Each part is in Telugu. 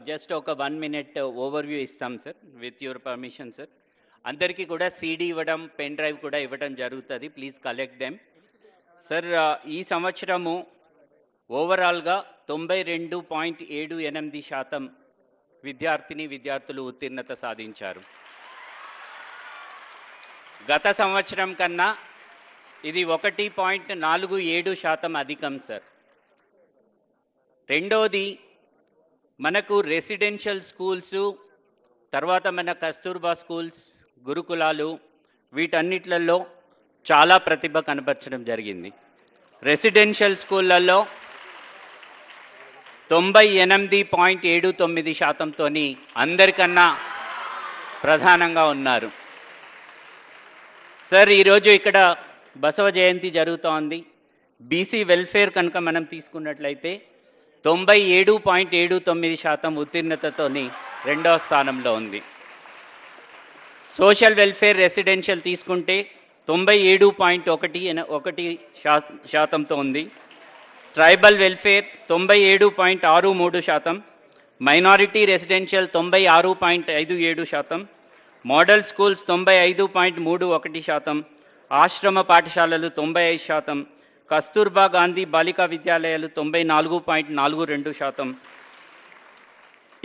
జస్ట్ ఒక 1 మినిట్ ఓవర్వ్యూ ఇస్తాం sir with your permission sir. అందరికీ కూడా సీడీ ఇవ్వడం, పెన్ డ్రైవ్ కూడా ఇవ్వడం జరుగుతుంది. Please collect them sir. ఈ సంవత్సరము ఓవరాల్గా 92.78% విద్యార్థులు ఉత్తీర్ణత సాధించారు. గత సంవత్సరం కన్నా ఇది 1.47% అధికం సార్. రెండోది, మనకు రెసిడెన్షియల్ స్కూల్స్, తర్వాత మన కస్తూర్బా స్కూల్స్, గురుకులాలు, వీటన్నిట్లలో చాలా ప్రతిభ కనబరచడం జరిగింది. రెసిడెన్షియల్ స్కూళ్ళల్లో 98.79%తో అందరికన్నా ప్రధానంగా ఉన్నారు సార్. ఈరోజు ఇక్కడ బసవ జయంతి జరుగుతోంది. బీసీ వెల్ఫేర్ కనుక మనం తీసుకున్నట్లయితే 97.79% ఉత్తీర్ణతతోని రెండవ స్థానంలో ఉంది. సోషల్ వెల్ఫేర్ రెసిడెన్షియల్ తీసుకుంటే 97.1% ఉంది. Tribal welfare 97.63%, minority residential 96.57%, model schools 95.31%, ఆశ్రమ పాఠశాలలు 95%, కస్తూర్బా గాంధీ బాలికా విద్యాలయాలు 94.42%.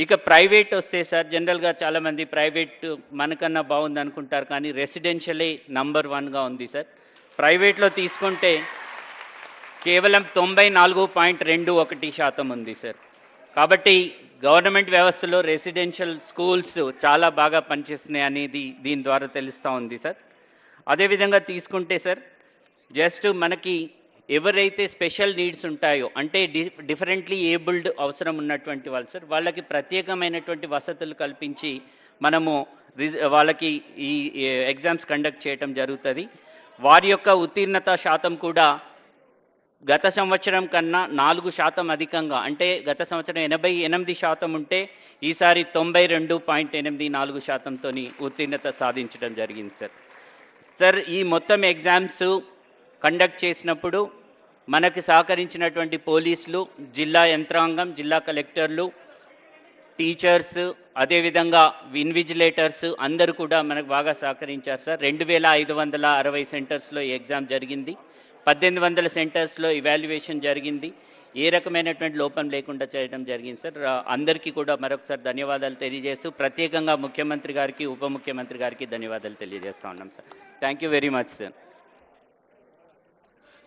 ఇక ప్రైవేట్ వస్తే సార్, జనరల్గా చాలామంది ప్రైవేట్ మనకన్నా బాగుంది అనుకుంటారు, కానీ రెసిడెన్షియలే నంబర్ 1గా ఉంది సార్. ప్రైవేట్లో తీసుకుంటే కేవలం 94.21% ఉంది సార్. కాబట్టి గవర్నమెంట్ వ్యవస్థలో రెసిడెన్షియల్ స్కూల్స్ చాలా బాగా పనిచేస్తున్నాయి అనేది దీని ద్వారా తెలుస్తూ ఉంది సార్. అదేవిధంగా తీసుకుంటే సార్, జస్ట్ మనకి ఎవరైతే స్పెషల్ నీడ్స్ ఉంటాయో, అంటే డిఫరెంట్లీ ఏబుల్డ్ అవసరం ఉన్నటువంటి వాళ్ళు సార్, వాళ్ళకి ప్రత్యేకమైనటువంటి వసతులు కల్పించి మనము వాళ్ళకి ఈ ఎగ్జామ్స్ కండక్ట్ చేయటం జరుగుతుంది. వారి యొక్క ఉత్తీర్ణత శాతం కూడా గత సంవత్సరం కన్నా 4% అధికంగా, అంటే గత సంవత్సరం 88% ఉంటే ఈసారి 92.84%తో ఉత్తీర్ణత సాధించడం జరిగింది సార్. సార్, ఈ మొత్తం ఎగ్జామ్స్ కండక్ట్ చేసినప్పుడు మనకి సహకరించినటువంటి పోలీసులు, జిల్లా యంత్రాంగం, జిల్లా కలెక్టర్లు, టీచర్స్, అదేవిధంగా ఇన్విజిలేటర్స్ అందరూ కూడా మనకు బాగా సహకరించారు సార్. 2560 సెంటర్స్లో ఈ ఎగ్జామ్ జరిగింది. 1800 సెంటర్స్లో ఇవాల్యుయేషన్ జరిగింది. ఏ రకమైనటువంటి లోపం లేకుండా చేయడం జరిగింది సార్. అందరికీ కూడా మరొకసారి ధన్యవాదాలు తెలియజేస్తూ, ప్రత్యేకంగా ముఖ్యమంత్రి గారికి, ఉప ముఖ్యమంత్రి గారికి ధన్యవాదాలు తెలియజేస్తూ ఉన్నాం sir. Thank you very much sir.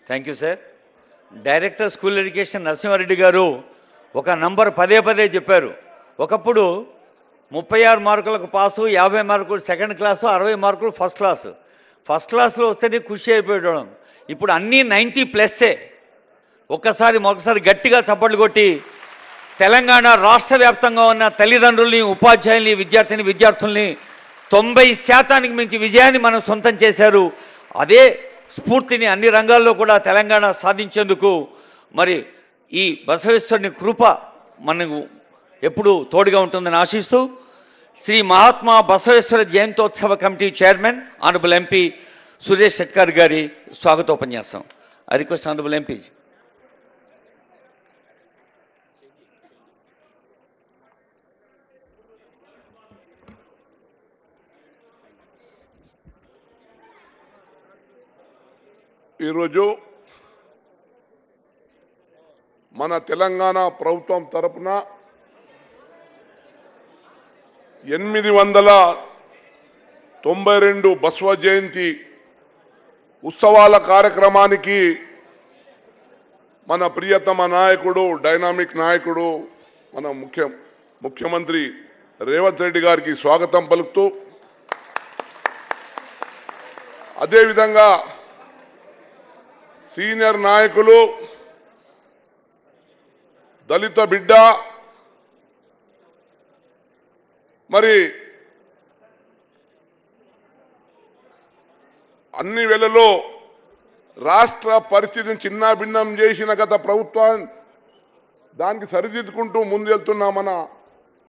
Thank you sir. Director school education Narasimha Reddy గారు ఒక నంబర్ పదే చెప్పారు. ఒకప్పుడు 36 మార్కులకు పాసు, 50 మార్కులు సెకండ్ క్లాసు, 60 మార్కులు ఫస్ట్ క్లాసు. ఫస్ట్ క్లాస్లో వస్తేనే ఖుషి అయిపోయడం. ఇప్పుడు అన్నీ 90+. ఒకసారి గట్టిగా చప్పట్లు కొట్టి తెలంగాణ రాష్ట్ర వ్యాప్తంగా ఉన్న తల్లిదండ్రుల్ని, ఉపాధ్యాయుల్ని, విద్యార్థుల్ని 90% మించి విజయాన్ని మనం సొంతం చేశారు. అదే స్ఫూర్తిని అన్ని రంగాల్లో కూడా తెలంగాణ సాధించేందుకు మరి ఈ బసవేశ్వరుని కృప మనకు ఎప్పుడు తోడుగా ఉంటుందని ఆశిస్తూ, శ్రీ మహాత్మా బసవేశ్వర జయంతోత్సవ committee chairman honourable MP Suresh Shetkar గారి స్వాగతోపన్యాసం. I request honourable MP. ఈరోజు మన తెలంగాణ ప్రభుత్వం తరపున 892 బసవ జయంతి ఉత్సవాల కార్యక్రమానికి మన ప్రియతమ నాయకుడు, డైనామిక్ నాయకుడు, మన ముఖ్యమంత్రి రేవంత్ రెడ్డి గారికి స్వాగతం పలుకుతూ, అదేవిధంగా సీనియర్ నాయకులు, దళిత బిడ్డ, మరి అన్ని వేళలో రాష్ట్ర పరిస్థితిని చిన్నాభిన్నం చేసిన గత ప్రభుత్వం దానికి సరిదిద్దుకుంటూ ముందెళ్తున్న మన